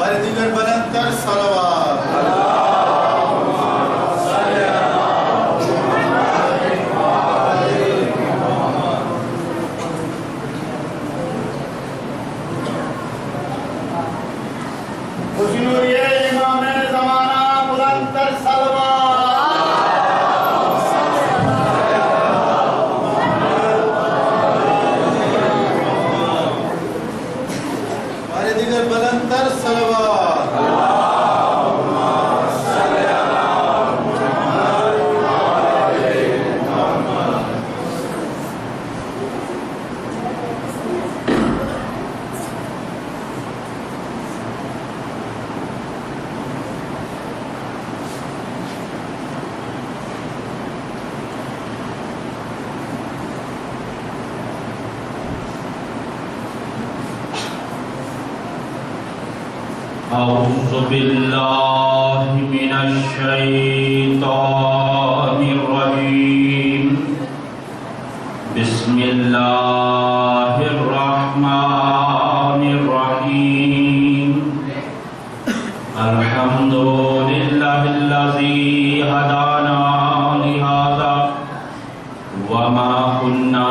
بار دیگر بلندتر صلوات أعوذ بالله من الشيطان الرجيم بسم الله الرحمن الرحيم الحمد لله الذي هدانا لهذا وما كنا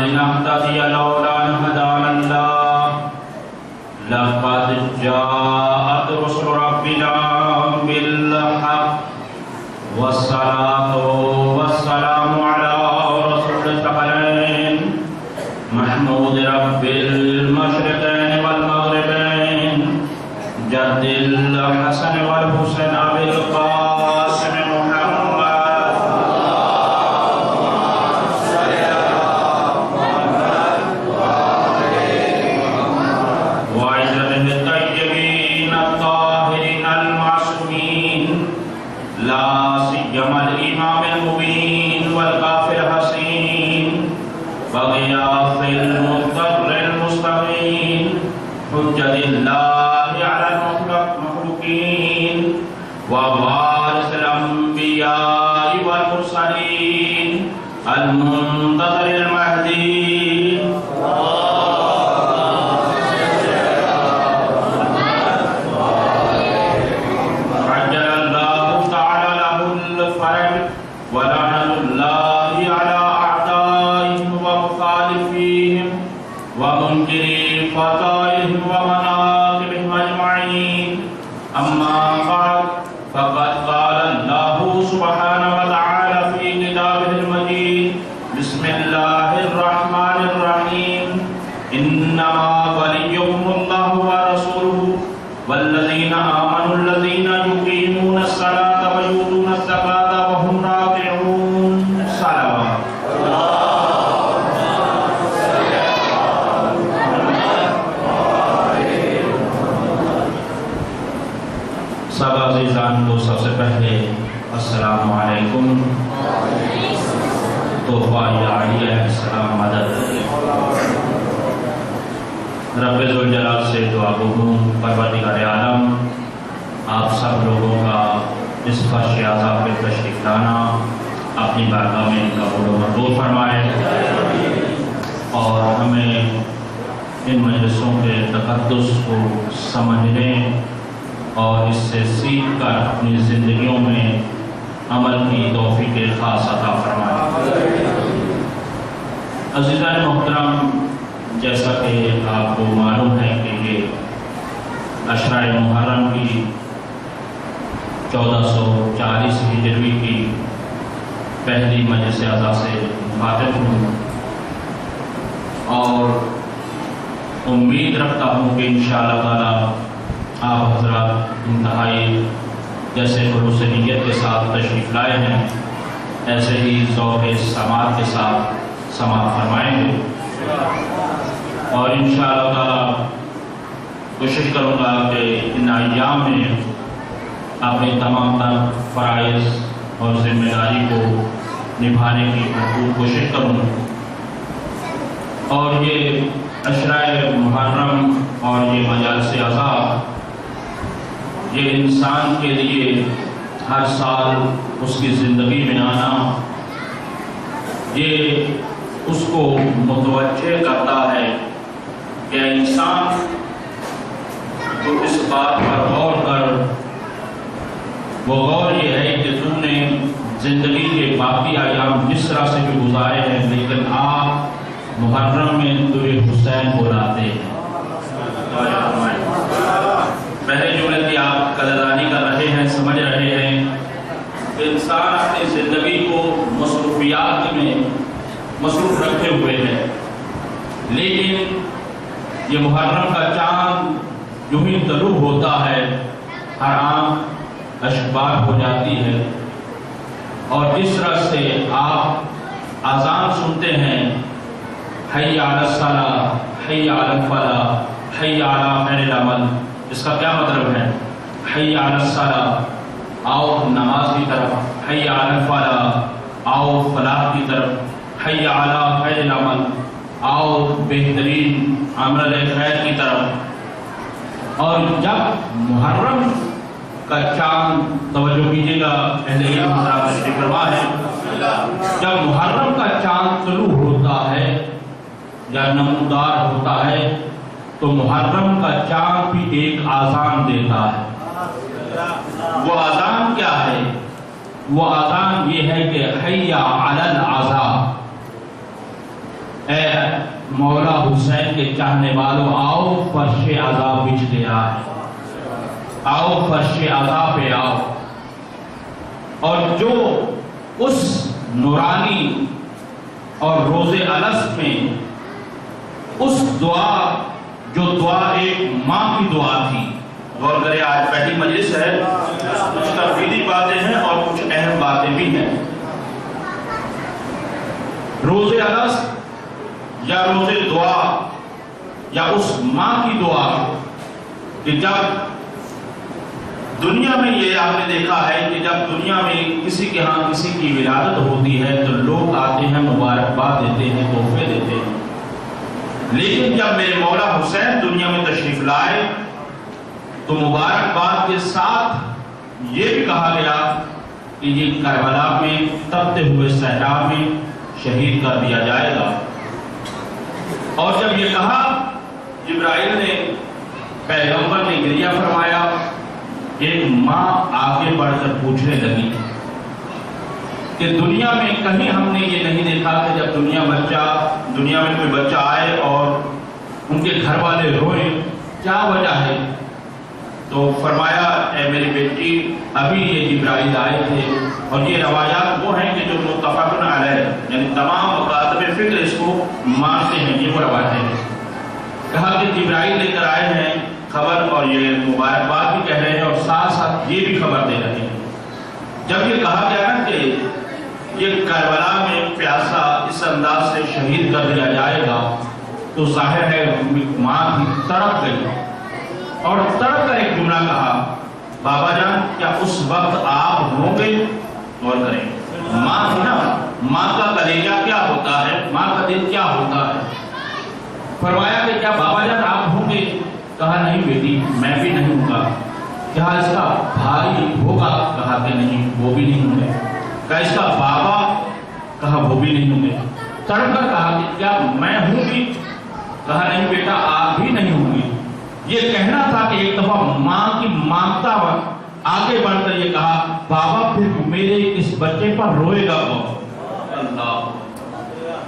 لنهتدي لولا أن هدانا الله لقد جاءت رسل ربنا بالحق والصلاة والسلام على رسول الثقلين محمود رب المشرقين والمغربين جد الحسن والحسين أبي القاسم محمد وعزته الطيبين الطاهرين المعصومين لا سيما الإمام المبين والكافر الحسين وغياث المضطر المستغيث حجة الله على المخلوقين ووارث الأنبياء والمرسلين المنتظر المهدي عجل الله تعالى له الفرج ولعنة الله على أعدائهم ومخالفيهم ومنكري خطائهم ومناقبهم أجمعين أما بعد فقد قال الله سبحانه وتعالى في كتابه المجيد بسم الله الرحمن الرحيم إنما وليكم الله ورسوله والذين آمنوا الذين يقيمون الصلاة ويؤتون الزكاة وهم راكعون صلوات سب عزیزان کو سب سے پہلے السلام علیکم تحفہ علیہ السلام مدد رب ذوالجلال سے دعا گو ہوں پروردگار عالم آپ سب لوگوں کا اس فرش عذاب پہ تشریف لانا اپنی بارگاہ میں قبول و مقبول فرمائے اور ہمیں ان مجلسوں کے تقدس کو سمجھنے اور اس سے سیکھ کر اپنی زندگیوں میں عمل کی توفیق خاص عطا فرمائے۔ عزیزان محترم، جیسا کہ آپ کو معلوم ہے کہ یہ عشرہ محرم کی 1440 ہجری کی پہلی مجلس عزا سے مخاطب ہوں اور امید رکھتا ہوں کہ انشاءاللہ تعالی آپ حضرات انتہائی جیسے خلوص نیت کے ساتھ تشریف لائے ہیں ایسے ہی ذوق سماعت کے ساتھ سماعت فرمائیں گے اور انشاءاللہ تعالی کوشش کروں گا کہ ان ایام میں اپنی تمام تر فرائض اور ذمہ داری کو نبھانے کی بھرپور کوشش کروں اور یہ عشرہ محرم اور یہ مجالس عزا یہ انسان کے لیے ہر سال اس کی زندگی میں آنا یہ اس کو متوجہ کرتا ہے کہ انسان تو اس بات پر غور کر. وہ غور یہ ہے کہ تم نے زندگی کے باقی ایام جس طرح سے بھی گزارے ہیں، لیکن آپ محرم میں درود حسین کو لاتے ہیں. پہلے جملے کی آپ قدردانی کر رہے ہیں، سمجھ رہے ہیں کہ انسان اپنی زندگی کو مصروفیات میں مصروف رکھے ہوئے ہے، لیکن یہ محرم کا چاند جو ہی طلوع ہوتا ہے ہر آنکھ اشکبار ہو جاتی ہے. اور جس طرح سے آپ اذان سنتے ہیں، حی علی الصلاۃ، حی علی الفلاح، حی علی خیر العمل، اس کا کیا مطلب ہے؟ حی علی الصلاۃ، آؤ نماز کی طرف، حی علی الفلاح، آؤ فلاح کی طرف، حی علی خیر العمل، آؤ بہترین عمل خیر کی طرف. اور جب محرم کا چاند، توجہ کیجیے گا اہل علم حضرات تشریف فرما ہے، جب محرم کا چاند طلوع ہوتا ہے یا نمودار ہوتا ہے تو محرم کا چاند بھی ایک اذان دیتا ہے. وہ اذان کیا ہے؟ وہ اذان یہ ہے کہ حی علی العزا، اے مولا حسین کے چاہنے والوں، آؤ فرش عزا بچھ گیا ہے، آؤ فرش عزا پہ آؤ. اور جو اس نورانی اور روز الست میں اس دعا، جو دعا ایک ماں کی دعا تھی، غور کرے آج پہلی مجلس ہے، کچھ تفصیلی باتیں ہیں اور کچھ اہم باتیں بھی ہیں. روز الست یا روز دعا یا اس ماں کی دعا کہ جب دنیا میں، یہ آپ نے دیکھا ہے کہ جب دنیا میں کسی کے ہاں کسی کی ولادت ہوتی ہے تو لوگ آتے ہیں، مبارکباد دیتے ہیں، تحفے دیتے ہیں. لیکن جب میرے مولا حسین دنیا میں تشریف لائے تو مبارکباد کے ساتھ یہ بھی کہا گیا کہ یہ کربلا میں تپتے ہوئے صحرا میں شہید کر دیا جائے گا. اور جب یہ کہا، جبرائیل نے، پیغمبر نے گریہ فرمایا. ایک ماں آگے بڑھ کر پوچھنے لگی کہ دنیا میں کہیں ہم نے یہ نہیں دیکھا کہ جب دنیا میں کوئی بچہ آئے اور ان کے گھر والے روئیں، کیا وجہ ہے؟ تو فرمایا، اے میری بیٹی، ابھی یہ جبرائیل آئے تھے. اور یہ روایات وہ ہیں کہ جو متفق علیہ، یعنی تمام مکاتب فکر اس کو مانتے ہیں، یہ وہ روایتیں ہیں. کہا کہ جبرائیل لے کر آئے ہیں خبر، اور یہ مبارکباد بھی کہہ رہے ہیں اور ساتھ ساتھ یہ بھی خبر دے رہے ہیں. جب یہ کہا گیا نا کہ یہ کربلا میں پیاسا اس انداز سے شہید کر دیا جائے گا تو ظاہر ہے ماں بھی تڑپ گئی اور تڑپ کر ایک جملہ کہا، بابا جان کیا اس وقت آپ ہوں گے؟ غور کریں، ماں تھی نا، ماں کا کلیجہ کیا ہوتا ہے، ماں کا دل کیا ہوتا ہے. فرمایا کہ کیا بابا جان آپ ہوں گے؟ کہا نہیں بیٹی، میں بھی نہیں ہوں گا. کیا اس کا بھائی ہوگا؟ کہا کہ نہیں، وہ بھی نہیں ہوں گے. کہا اس کا بابا؟ کہا وہ بھی نہیں ہوں گے. تڑپ کر کہا کہ کیا میں ہوں گی؟ کہا نہیں بیٹا، آپ بھی نہیں ہوں گی. یہ کہنا تھا کہ ایک دفعہ ماں کی مانگتا وقت آگے بڑھ کر یہ کہا، بابا پھر میرے اس بچے پر روئے گا کون؟ اللہ،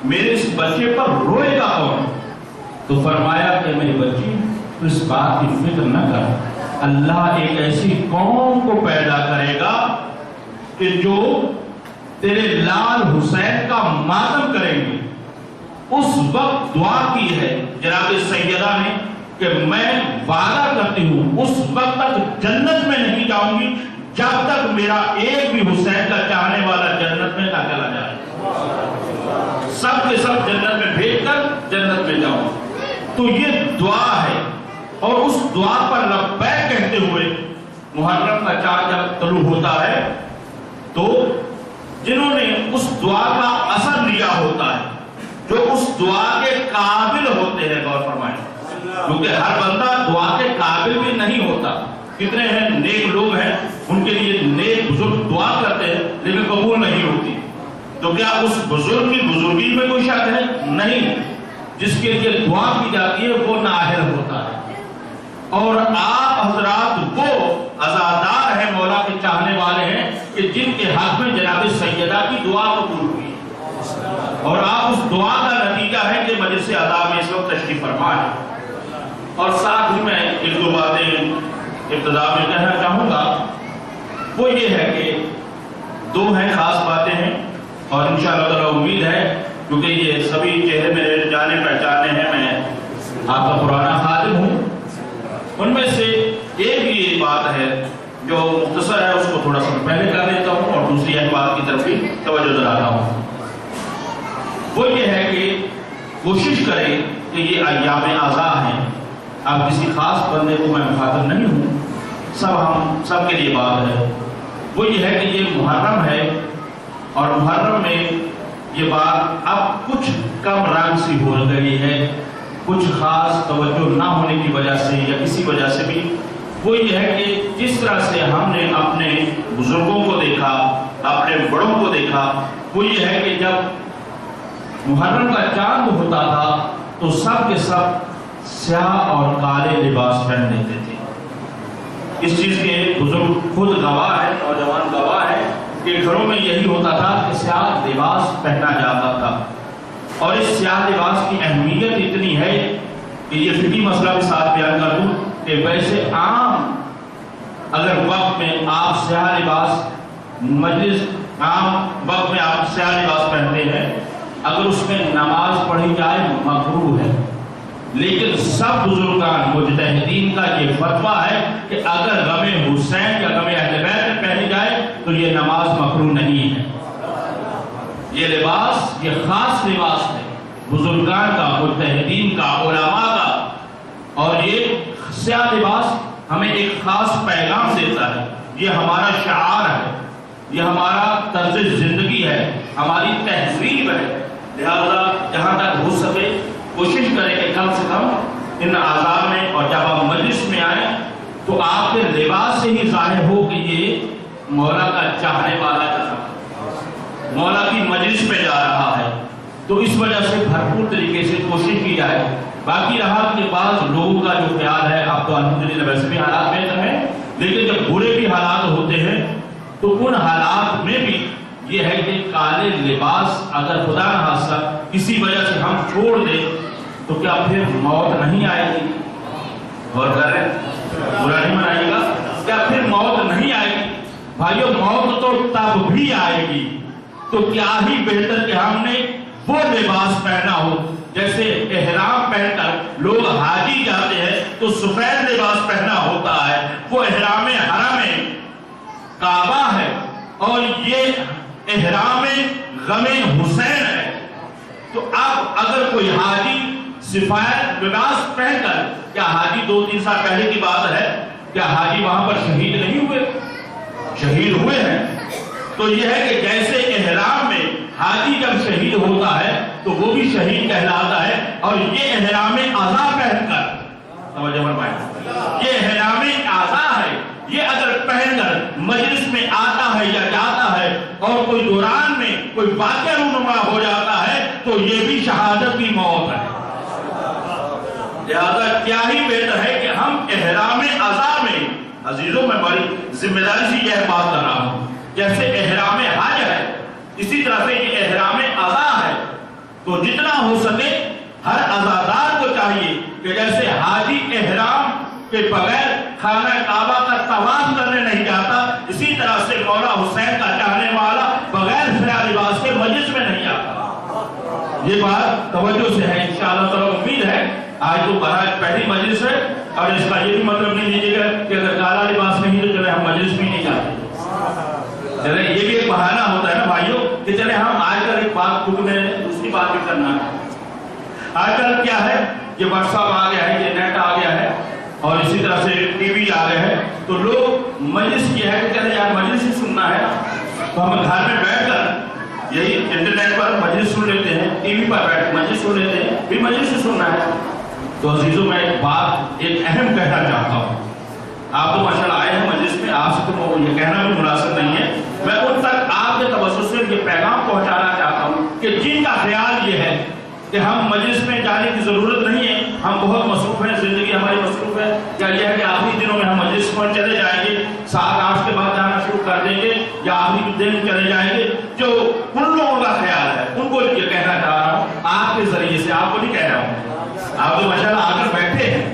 میرے اس بچے پر روئے گا کون؟ تو فرمایا کہ میری بچی تو اس بات کی فکر نہ کر، اللہ ایک ایسی قوم کو پیدا کرے گا کہ جو تیرے لال حسین کا ماتم کریں گے. اس وقت دعا کی ہے جناب سیدہ نے کہ میں وعدہ کرتی ہوں اس وقت تک جنت میں نہیں جاؤں گی جب تک میرا ایک بھی حسین کا چاہنے والا جنت میں نہ چلا جائے. سب کے سب جنت میں بھیج کر جنت میں جاؤں. تو یہ دعا ہے، اور اس دعا پر لبیک کہتے ہوئے محرم کا چاند جب طلوع ہوتا ہے تو جنہوں نے اس دعا کا اثر لیا ہوتا ہے، جو اس دعا کے قابل ہوتے ہیں، غور فرمائیں، کیونکہ ہر بندہ دعا کے قابل بھی نہیں ہوتا. کتنے ہیں نیک لوگ ہیں، ان کے لیے نیک بزرگ دعا کرتے ہیں لیکن قبول نہیں ہوتی. تو کیا اس بزرگ کی بزرگی میں کوئی شک ہے؟ نہیں. جس کے لیے دعا کی جاتی ہے وہ نااہل ہوتا ہے. اور آپ حضرات وہ عزادار ہیں، مولا کے چاہنے والے ہیں کہ جن کے حق میں جناب سیدہ کی دعا قبول ہوئی، اور آپ اس دعا کا نتیجہ ہے کہ مجلس ادا میں اس وقت تشریف فرما ہے۔ اور ساتھ ہی میں ایک دو باتیں ابتدا میں کہنا چاہوں گا، وہ یہ ہے کہ دو ہیں خاص باتیں ہیں، اور انشاءاللہ تعالیٰ امید ہے کیونکہ یہ سبھی چہرے میرے جانے پہچانے ہیں، میں آپ کا پرانا خادم ہوں، ان میں سے ایک یہ بات ہے جو مختصر ہے، اس کو تھوڑا سا پہلے کر دیتا ہوں اور دوسری ایک بات کی طرف بھی توجہ دلاتا ہوں۔ وہ یہ ہے کہ کوشش کریں کہ یہ ایام اعزاء ہیں، اب کسی خاص بندے کو میں مخاطب نہیں ہوں، ہم سب کے لیے بات ہے، وہ یہ ہے کہ یہ محرم ہے، اور محرم میں یہ بات اب کچھ کم رنگ سی ہو گئی ہے، کچھ خاص توجہ نہ ہونے کی وجہ سے یا کسی وجہ سے بھی، وہ یہ ہے کہ جس طرح سے ہم نے اپنے بزرگوں کو دیکھا، اپنے بڑوں کو دیکھا، وہ یہ ہے کہ جب محرم کا چاند ہوتا تھا تو سب کے سب سیاہ اور کالے لباس پہن لیتے تھے۔ اس چیز کے بزرگ خود گواہ ہے، نوجوان گواہ ہے کہ گھروں میں یہی ہوتا تھا کہ سیاہ لباس پہنا جاتا تھا، اور اس سیاہ لباس کی اہمیت اتنی ہے کہ یہ فقہی مسئلہ بھی ساتھ بیان کر دوں کہ ویسے عام اگر وقت میں آپ سیاہ لباس مجلس عام وقت میں آپ سیاہ لباس پہنتے ہیں، اگر اس میں نماز پڑھی جائے مکروہ ہے، لیکن سب بزرگان مجتہدین کا یہ فتویٰ ہے کہ اگر غم حسین یا غم اہل بیت میں پہنی جائے تو یہ نماز مکروہ نہیں ہے۔ یہ لباس یہ خاص لباس ہے بزرگان کا، مجتہدین کا، علماء کا، اور یہ سیاہ لباس ہمیں ایک خاص پیغام دیتا ہے، یہ ہمارا شعار ہے، یہ ہمارا طرز زندگی ہے، ہماری تہذیب ہے، لہذا جہاں تک ہو سکے کوشش کریں کہ کم سے کم ان اعزاء میں اور جب آپ مجلس میں آئیں تو آپ کے لباس سے ہی ظاہر ہو کہ یہ مولا کا چاہنے والا مولا کی مجلس میں جا رہا ہے، تو اس وجہ سے بھرپور طریقے سے کوشش کی جائے۔ باقی رہا کہ بعض لوگوں کا جو خیال ہے، آپ تو الحمدللہ ویسے بھی حالات بہتر ہیں، لیکن جب برے بھی حالات ہوتے ہیں تو ان حالات میں بھی یہ ہے کہ کالے لباس اگر خدا نہ خواستہ کسی وجہ سے ہم چھوڑ دیں تو کیا پھر موت نہیں آئے گی؟ غور کریں، برا نہیں منائیے گا، کیا پھر موت نہیں آئے گی؟ بھائیو موت تو تب بھی آئے گی، تو کیا ہی بہتر کہ ہم نے وہ لباس پہنا ہو، جیسے احرام پہن کر لوگ حاجی جاتے ہیں تو سفید لباس پہنا ہوتا ہے، وہ احرام حرم کعبہ ہے، اور یہ احرام غم حسین ہے۔ تو اب اگر کوئی حاجی سفید لباس پہن کر، کیا حاجی 2-3 سال پہلے کی بات ہے، کیا حاجی وہاں پر شہید نہیں ہوئے؟ شہید ہوئے ہیں۔ تو یہ ہے کہ جیسے احرام میں حاجی جب شہید ہوتا ہے تو وہ بھی شہید کہلاتا ہے، اور یہ احرام عزا پہن کر، توجہ فرمائیں، یہ احرام عزا ہے، یہ اگر پہن کر مجلس میں آتا ہے یا جاتا ہے اور کوئی دوران میں کوئی واقعہ رونما ہو جاتا ہے تو یہ بھی شہادت کی موت ہے۔ لہذا کیا ہی بہتر ہے کہ ہم احرام عزا میں، عزیزوں میں بڑی ذمہ داری سے یہ بات کر رہا ہوں، جیسے احرام حج ہے اسی طرح سے یہ احرام عزا ہے، تو جتنا ہو سکے ہر عزادار کو چاہیے کہ جیسے حاجی احرام کے بغیر خانہ کعبہ کا طواف کرنے نہیں جاتا، اسی طرح سے مولا حسین کا چاہنے والا بغیر سیاہ لباس کے مجلس میں نہیں آتا۔ یہ بات توجہ سے ہے، انشاءاللہ تعالی امید ہے آج تو برائے پہلی مجلس ہے، اور اس کا یہ بھی مطلب نہیں لیجیے گا کہ اگر کالا لباس نہیں تو چلے ہم مجلس میں نہیں جاتے۔ چلے یہ بھی ایک بہانہ ہوتا ہے نا بھائیوں کہ چلے ہم آج کل ایک بات خود میں دوسری بات بھی کرنا ہے۔ آج کل کیا ہے، یہ واٹس ایپ آ گیا ہے، یہ نیٹ آ گیا ہے، اور اسی طرح سے ٹی وی آ گئے ہیں، تو لوگ مجلس یہ ہے کہ چلے یار مجلس ہی سننا ہے تو ہم گھر میں بیٹھ کر یہی انٹرنیٹ پر مجلس سن لیتے ہیں، ٹی وی پر بیٹھ مجلس سن لیتے ہیں، پھر مجلس ہی سننا ہے۔ تو عزیزوں میں ایک بات ایک اہم کہنا چاہتا ہوں، آپ تو ماشاءاللہ آئے ہیں مجلس میں، آپ سے تو یہ کہنا بھی مناسب نہیں ہے، میں ان تک آپ کے توسط سے یہ پیغام پہنچانا چاہتا ہوں کہ جن کا خیال یہ ہے کہ ہم مجلس میں جانے کی ضرورت نہیں ہے، ہم بہت مصروف ہیں, زندگی ہماری مصروف ہے, یا یہ ہے کہ آخری دنوں میں ہم مجلس میں چلے جائیں گے, 7-8 کے بعد جانا شروع کر دیں گے, یا آخری دن چلے جائیں گے. جو ان لوگوں کا خیال ہے ان کو یہ کہنا چاہ رہا ہوں آپ کے ذریعے سے, آپ کو نہیں کہہ رہا ہوں, آپ تو ماشاءاللہ آ کر بیٹھے ہیں,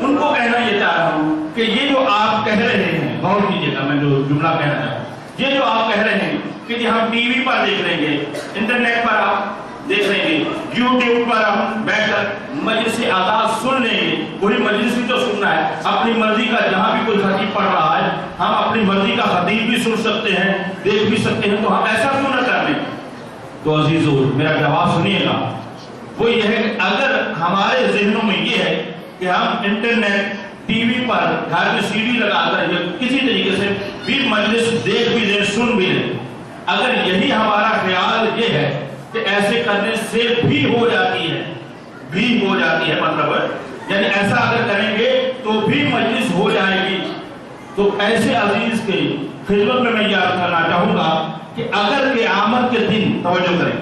ان کو کہنا یہ چاہ رہا ہوں کہ یہ جو آپ کہہ رہے ہیں, غور کیجیے گا میں جو جملہ کہہ رہا ہوں, یہ جو آپ کہہ رہے ہیں کہ جی ہم ٹی وی پر دیکھ لیں گے, انٹرنیٹ پر آپ دیکھ لیں گے, یوٹیوب پر ہم بیٹھ کر مجلس آزاد سن لیں گے, وہی مجلس بھی تو سننا ہے, اپنی مرضی کا جہاں بھی کوئی خطیب پڑھ رہا ہے ہم اپنی مرضی کا خطیب بھی سن سکتے ہیں, دیکھ بھی سکتے ہیں, تو ہم ایسا کیوں نہ کر لیں. تو عزیزو میرا جواب سنیے گا, وہ یہ ہے کہ اگر ہمارے ذہنوں میں یہ ہے کہ ہم انٹرنیٹ ٹی وی پر گھر میں سی ڈی لگا کر یا کسی طریقے سے بھی مجلس دیکھ بھی لیں سن بھی لیں, اگر یہی ہمارا خیال یہ ہے کہ ایسے کرنے سے بھی ہو جاتی ہے مطلب یعنی ایسا اگر کریں گے تو بھی مجلس ہو جائے گی, تو ایسے عزیز کے خدمت میں میں یاد کرنا چاہوں گا کہ اگر قیامت کے دن, توجہ کریں,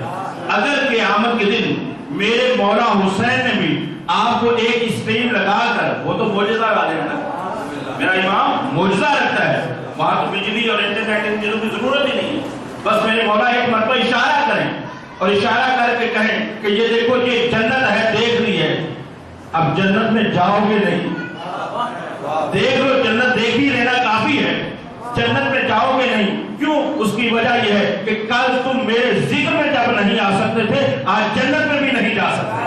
اگر قیامت کے دن میرے مولا حسین نے بھی آپ کو ایک اسکرین لگا کر, وہ تو معجزہ والے ہیں نا, میرا امام معجزہ رکھتا ہے, وہاں تو بجلی اور انٹرنیٹ ان چیزوں کی ضرورت ہی نہیں ہے, بس میرے مولا ایک مرتبہ اشارہ کریں اور اشارہ کر کے کہیں کہ یہ دیکھو یہ جنت ہے, دیکھ لی ہے, اب جنت میں جاؤ گے نہیں, دیکھ لو جنت دیکھ ہی لینا کافی ہے, جنت میں جاؤ گے نہیں. کیوں؟ اس کی وجہ یہ ہے کہ کل تم میرے ذکر میں جب نہیں آ سکتے تھے, آج جنت میں بھی نہیں جا سکتے.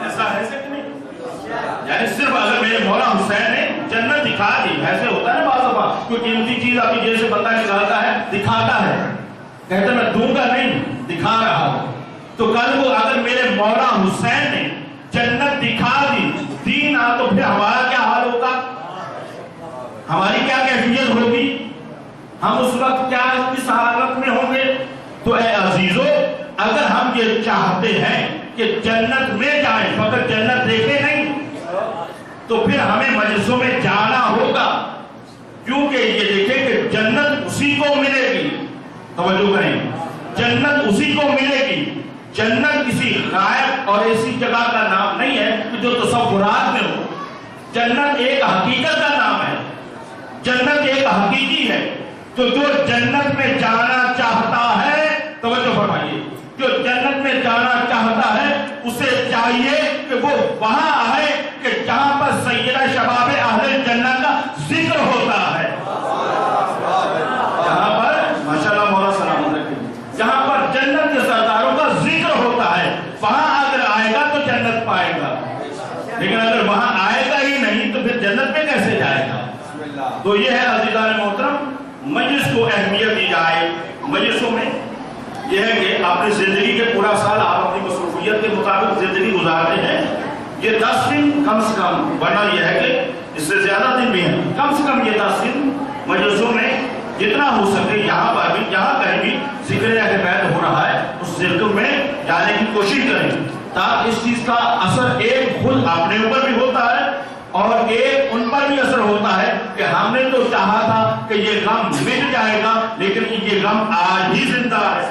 ایسا ہے کہ نہیں؟ یعنی صرف اگر میرے مولا حسین نے جنت دکھا دی, ایسے ہوتا ہے نا بعض دفعہ کوئی قیمتی چیز آپ کی جیب سے بندہ نکالتا ہے, دکھاتا ہے, کہتے میں دوں گا نہیں, دکھا رہا ہوں, تو کل وہ اگر میرے مولا حسین نے جنت دکھا دی نہ, تو پھر ہمارا کیا حال ہوگا, ہماری کیا کیفیت ہوگی, ہم اس وقت کیا کس حالت میں ہوں گے. تو اے عزیزو اگر ہم یہ چاہتے ہیں کہ جنت میں جائیں, فقط جنت دیکھیں نہیں, تو پھر ہمیں مجلسوں میں جانا ہوگا, کیونکہ یہ دیکھیں کہ جنت اسی کو ملے گی. توجہ کریں, جنت اسی کو ملے گی. جنت کسی غائب اور ایسی جگہ کا نام نہیں ہے کہ جو تصورات میں ہو, جنت ایک حقیقت کا نام ہے, جنت ایک حقیقی ہے. تو جو جنت میں جانا چاہتا ہے, توجہ فرمائیے, جو جنت میں جانا چاہتا ہے اسے چاہیے کہ وہ وہاں آئے کہ جہاں پر سیدہ شباب اہل جنت کا ذکر ہوتا ہے, جہاں پر ماشاءاللہ مولا سلام رکھیں, جہاں پر جنت کے سرداروں کا ذکر ہوتا ہے, وہاں اگر آئے گا تو جنت پائے گا. لیکن اگر وہاں آئے گا ہی نہیں تو پھر جنت میں کیسے جائے گا. تو یہ ہے عزیزان محترم, مجلس کو اہمیت دی جائے. مجلسوں میں یہ ہے کہ اپنی زندگی کے پورا سال آپ اپنی مصروفیت کے مطابق زندگی گزارتے ہیں, یہ 10 دن کم سے کم, ورنہ یہ ہے کہ اس سے زیادہ دن بھی ہیں, کم سے کم یہ 10 دن مجلسوں میں جتنا ہو سکے یہاں پر بھی, جہاں کہیں بھی ذکر اہل بیت ہو رہا ہے اس ذکر میں جانے کی کوشش کریں, تاکہ اس چیز کا اثر ایک خود اپنے اوپر بھی ہوتا ہے اور ایک ان پر بھی اثر ہوتا ہے کہ ہم نے تو چاہا تھا کہ یہ غم مٹ جائے گا, لیکن یہ غم آج بھی زندہ ہے,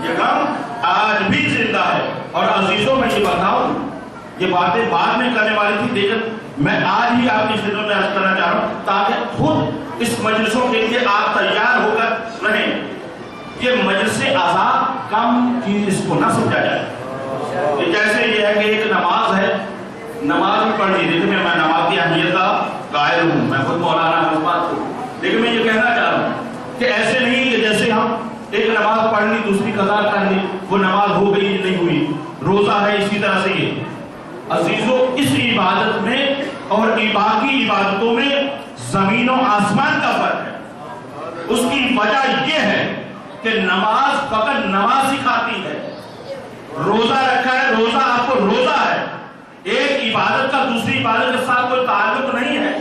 یہ غم آج بھی زندہ ہے. اور عزیزوں میں یہ بتاؤں, یہ باتیں بعد میں کرنے والی تھی, لیکن میں آج ہی آپ کی خدمت میں عرض کرنا چاہ رہا ہوں تاکہ خود اس مجلسوں کے لیے آپ تیار ہو کر رہیں. یہ مجلس آزاد کم چیز اس کو نہ سمجھا جائے. یہ جیسے یہ ہے کہ ایک نماز ہے, نماز بھی پڑھ لی, لیکن میں نماز کی اہمیت کا قائل ہوں, میں خود مولانا حضرات ہوں, لیکن میں یہ کہنا چاہ رہا ہوں کہ ایسے نہیں کہ جیسے ہم ایک نماز پڑھ لی دوسری قضا کر لی, وہ نماز ہو گئی نہیں ہوئی, روزہ ہے اسی طرح سے. یہ عزیزو اس عبادت میں اور باقی عبادتوں میں زمین و آسمان کا فرق ہے. اس کی وجہ یہ ہے کہ نماز فقط نماز سکھاتی ہے, روزہ رکھا ہے, روزہ آپ کو روزہ ہے, ایک عبادت کا دوسری عبادت کے ساتھ کوئی تعلق نہیں ہے.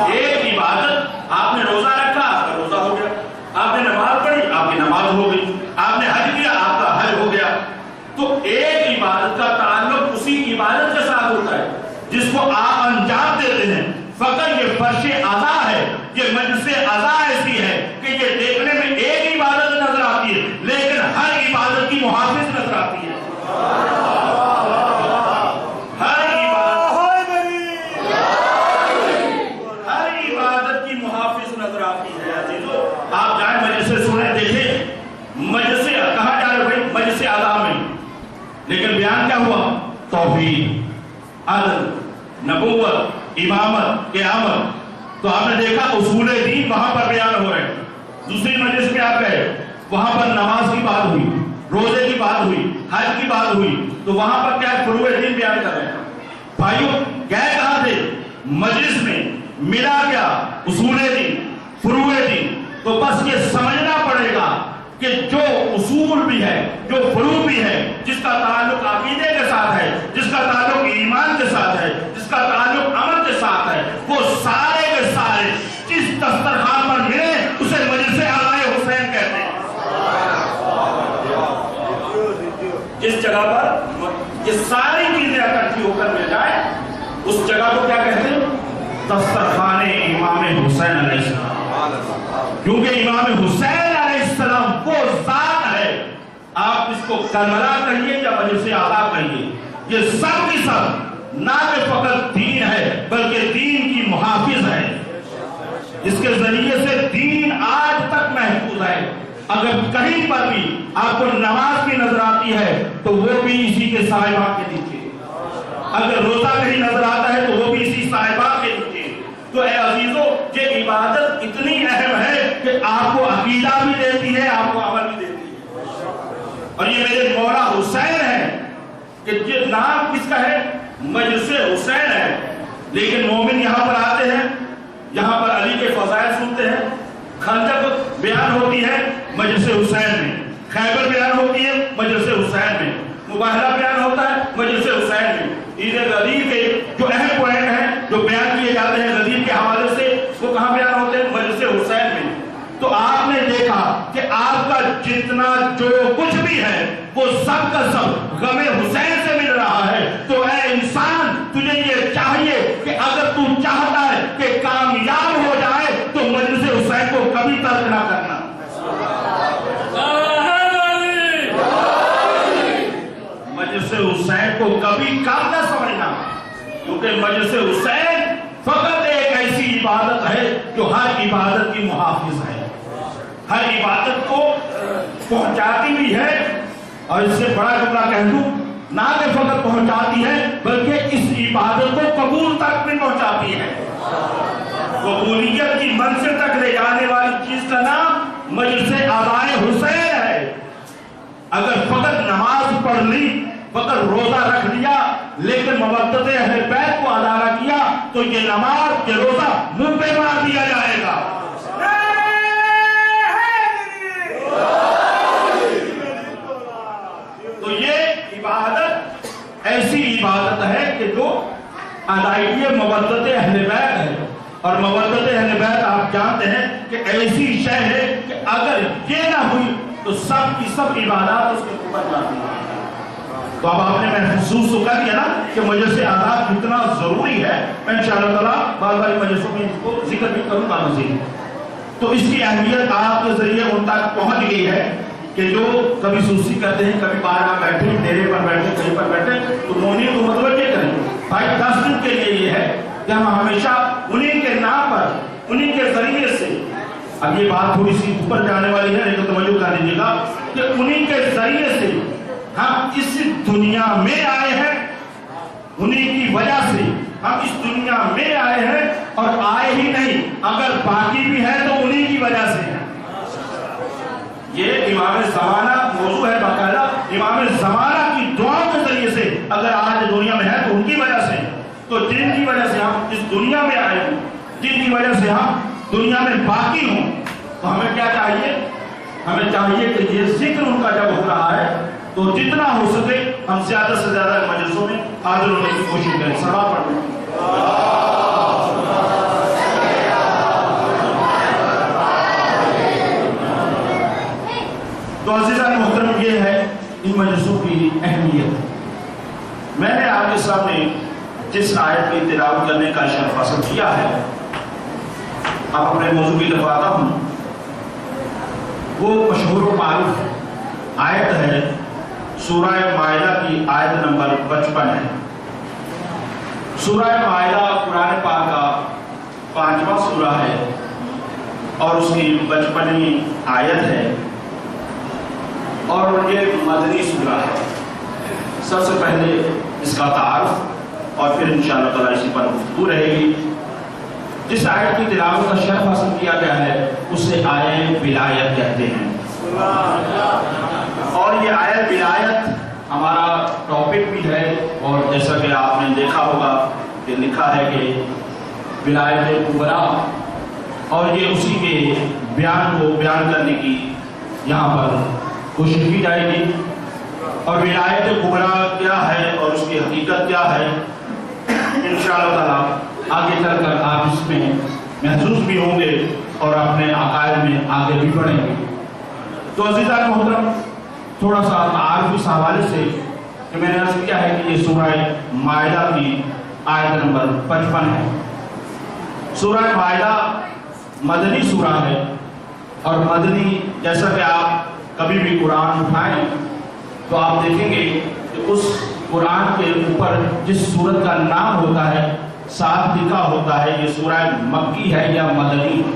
ایک عبادت, آپ نے روزہ رکھا آپ کا روزہ ہو گیا, آپ نے نماز پڑھی آپ کی نماز ہو گئی, آپ نے حج کیا آپ کا حج ہو گیا. تو ایک عبادت کا تعلق اسی عبادت کے ساتھ ہوتا ہے جس کو آپ انجام دیتے ہیں. فقط یہ فرش ادا ہے, یہ مجلس ادا ایسی ہے کہ یہ دیکھنے میں ایک عبادت نظر لیکن بیان کیا ہوا؟ توحید، عدل، نبوت، امامت، قیامت. تو آپ نے دیکھا اصول دین وہاں پر بیان ہو رہے ہیں. دوسری مجلس میں آپ گئے، وہاں پر نماز کی بات ہوئی، روزے کی بات ہوئی، حج کی بات ہوئی. تو وہاں پر کیا فروع دین بیان کر رہے ہیں. بھائیوں گئے کہاں تھے؟ مجلس میں. ملا کیا؟ اصول دین، فروع دین. تو بس یہ سمجھنا پڑے گا کہ جو اصول بھی ہے، جو فروع بھی ہے، جس کا تعلق عقیدے کے ساتھ ہے، جس کا تعلق ایمان کے ساتھ ہے، جس کا تعلق عمل کے ساتھ ہے، وہ سارے کے سارے جس دسترخوان پر ملے اسے مجلس آلائے حسین کہتے ہیں. جس جگہ پر یہ ساری چیزیں اکٹھی ہو کر مل جائے اس جگہ کو کیا کہتے ہیں؟ دسترخوان امام حسین علیہ السلام. کیونکہ امام حسین علیہ السلام وہ ذات ہے. آپ اس کو کربلا کہیے یا مجلس آبا کہیے، یہ سب کی سب نہ کہ فقط دین ہے بلکہ دین کی محافظ ہے. اس کے ذریعے سے دین آج تک محفوظ ہے. اگر کہیں پر بھی آپ کو نماز بھی نظر آتی ہے تو وہ بھی اسی کے صاحبہ کے نیچے. اگر روزہ کہیں نظر آتا ہے تو وہ بھی اسی صاحبہ کے نیچے. تو اے عزیزو، یہ عبادت اتنی اہم ہے کہ آپ کو عقیدہ بھی دیتی ہے، آپ کو عمل بھی دیتی ہے. اور یہ میرے مولا حسین ہے کہ یہ نام کس کا ہے؟ مجلس حسین ہے. لیکن مومن یہاں پر آتے ہیں، یہاں پر علی کے فضائل سنتے ہیں. خندق بیان ہوتی ہے مجلس حسین میں، خیبر بیان ہوتی ہے مجلس حسین میں، مباہلہ بیان ہوتا ہے مجلس حسین میں. عید غدیر کے جو اہم پوائنٹ ہیں جو بیان کیے جاتے ہیں غدیر کے حوالے سے، وہ کہاں بیان ہوتے ہیں؟ مجلس حسین میں. تو آپ نے دیکھا کہ آپ کا جتنا جو کچھ بھی ہے وہ سب کا سب غم حسین سے مل رہا ہے. تو اے انسان، تجھے یہ چاہیے کہ اگر تو چاہتا ہے کہ کامیاب ہو جائے تو مجلس حسین کو کبھی ترک نہ کرنا. مجلس حسین کو کبھی کم نہ سمجھنا، کیونکہ مجلس حسین فقط ایک ایسی عبادت ہے جو ہر عبادت کی محافظ ہے، ہر عبادت کو پہنچاتی بھی ہے. اور اس سے بڑا جملہ کہہ دوں، نہ کہ فقط پہنچاتی ہے بلکہ اس عبادت کو قبول تک بھی پہنچاتی ہے. قبولیت کی منزل تک لے جانے والی چیز کا نام مجلس آلائے حسین ہے. اگر فقط نماز پڑھ لی، فقط روزہ رکھ لیا لیکن مودت اہل بیت کو ادا نہ کیا تو یہ نماز، یہ روزہ منہ پہ مار دیا جائے گا. تو یہ عبادت ایسی عبادت ہے کہ جو ادائیگی مودت اہل بیت ہے. اور مودت اہل بیت آپ جانتے ہیں کہ ایسی شے ہے کہ اگر یہ نہ ہوئی تو سب کی سب عبادات اس کے اوپر جاتی ہیں. تو اب آپ نے محسوس تو کر لیا نا کہ مجلس آداب کتنا ضروری ہے. میں انشاءاللہ تعالیٰ بار بار مجلسوں میں اس کو ذکر بھی کروں گا مزید. تو اس کی اہمیت آپ کے ذریعے ان تک پہنچ گئی ہے کہ جو کبھی سوسی کرتے ہیں، کبھی بارہ بیٹھے، ڈیرے پر بیٹھے، کہیں پر بیٹھے، تو مونی کو متوجہ کریں. بھائی 10 دن کے لیے یہ ہے کہ ہم ہمیشہ انہیں کے نام پر، انہیں کے ذریعے سے، اب یہ بات تھوڑی سی اوپر جانے والی ہے لیکن توجہ کر دیجیے گا کہ انہیں کے ذریعے سے ہم اس دنیا میں آئے ہیں، انہیں کی وجہ سے ہم اس دنیا میں آئے ہیں. اور آئے ہی نہیں، اگر باقی بھی ہے تو انہیں کی وجہ سے ہے. یہ امام زمانہ موضوع ہے باقاعدہ. امام زمانہ کی دعاؤں کے ذریعے سے اگر آج دنیا میں ہے تو ان کی وجہ سے. تو جن کی وجہ سے ہم اس دنیا میں آئے ہوں، جن کی وجہ سے ہم دنیا میں باقی ہوں، تو ہمیں کیا چاہیے؟ ہمیں چاہیے کہ یہ ذکر ان کا جب ہو رہا ہے تو جتنا ہو سکے ہم زیادہ سے زیادہ مجلسوں میں حاضر ہونے کی کوشش کریں. سلام پڑھیں. تو عزیزان محترم، یہ ہے ان مجلسوں کی اہمیت. میں نے آپ کے سامنے جس آیت کی تلاوت کرنے کا شرف حاصل کیا ہے، آپ اپنے موضوع کی طرف آتا ہوں. وہ مشہور و معروف آیت ہے، سورہ مائدہ کی آیت نمبر 55 ہے. سورہ مائدہ قرآن پاک کا 5واں سورہ ہے اور اس کی 55ویں آیت ہے اور یہ مدنی سورہ ہے. سب سے پہلے اس کا تعارف اور پھر انشاءاللہ تعالیٰ اسی پر گفتگو رہے گی۔ جس آیت کی تلاوت کا شرف حاصل کیا گیا ہے اسے آیت ولایت کہتے ہیں، اور یہ آیت ولایت ہمارا ٹاپک بھی ہے، اور جیسا کہ آپ نے دیکھا ہوگا کہ لکھا ہے کہ ولایت کبریٰ، اور یہ اسی کے بیان کو بیان کرنے کی یہاں پر کوشش کی جائے گی۔ اور ولایت کبریٰ کیا ہے اور اس کی حقیقت کیا ہے، انشاءاللہ تعالیٰ آگے چل کر آپ اس میں محسوس بھی ہوں گے اور اپنے عقائد میں آگے بھی بڑھیں گے۔ تو عزیزان محترم، تھوڑا سا تعارف اس حوالے سے کہ میں نے عرض کیا ہے کہ یہ سورہ مائدہ کی آیت نمبر 55 ہے۔ سورہ مائدہ مدنی سورہ ہے، اور مدنی جیسا کہ آپ کبھی بھی قرآن اٹھائیں تو آپ دیکھیں گے کہ اس قرآن کے اوپر جس سورت کا نام ہوتا ہے ساتھ لکھا ہوتا ہے یہ سورہ مکی ہے یا مدنی ہے۔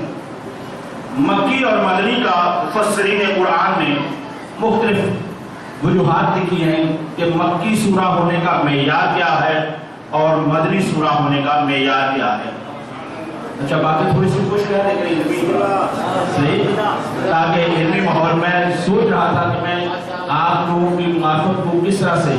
مکی اور مدنی کا مفسرین قرآن نے مختلف وجوہات لکھی ہیں کہ مکی سورہ ہونے کا معیار کیا ہے اور مدنی سورہ ہونے کا معیار کیا ہے۔ اچھا، باتیں تھوڑی سی کچھ کہتے کہ علمی صحیح، تاکہ علمی ماحول میں سوچ رہا تھا کہ میں آپ لوگوں کی معرفت کو کس طرح سے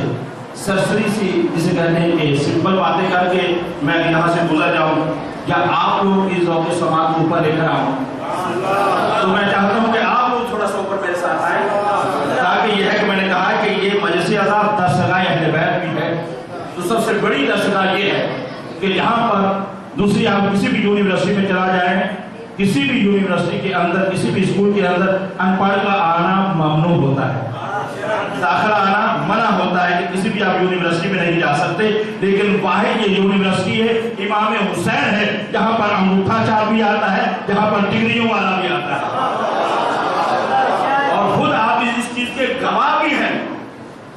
سرسری سی جسے کہتے ہیں کہ سمپل باتیں کر کے میں یہاں سے گزر جاؤں یا آپ لوگوں کی ذوق سماعت کو اوپر لے کر آؤں۔ تو میں چاہتا ہوں کہ آپ لوگ تھوڑا سا اوپر میرے ساتھ آئیں، تاکہ یہ ہے کہ میں نے کہا ہے کہ یہ مجلس عظام درسگاہ اہل بیت بھی ہے، تو سب سے بڑی درسگاہ یہ ہے کہ یہاں پر دوسری آپ کسی بھی یونیورسٹی میں چلا جائیں، کسی بھی یونیورسٹی کے اندر کسی بھی اسکول کے اندر ان پڑھ کا آنا ممنوع ہوتا ہے، داخلہ آنا منع ہوتا ہے کہ کسی بھی آپ یونیورسٹی میں نہیں جا سکتے، لیکن واحد یہ یونیورسٹی ہے امام حسین ہے جہاں پر انگوٹھا چاپ بھی آتا ہے، جہاں پر ڈگریوں والا بھی آتا ہے، اور خود آپ اس چیز کے گواہ بھی ہیں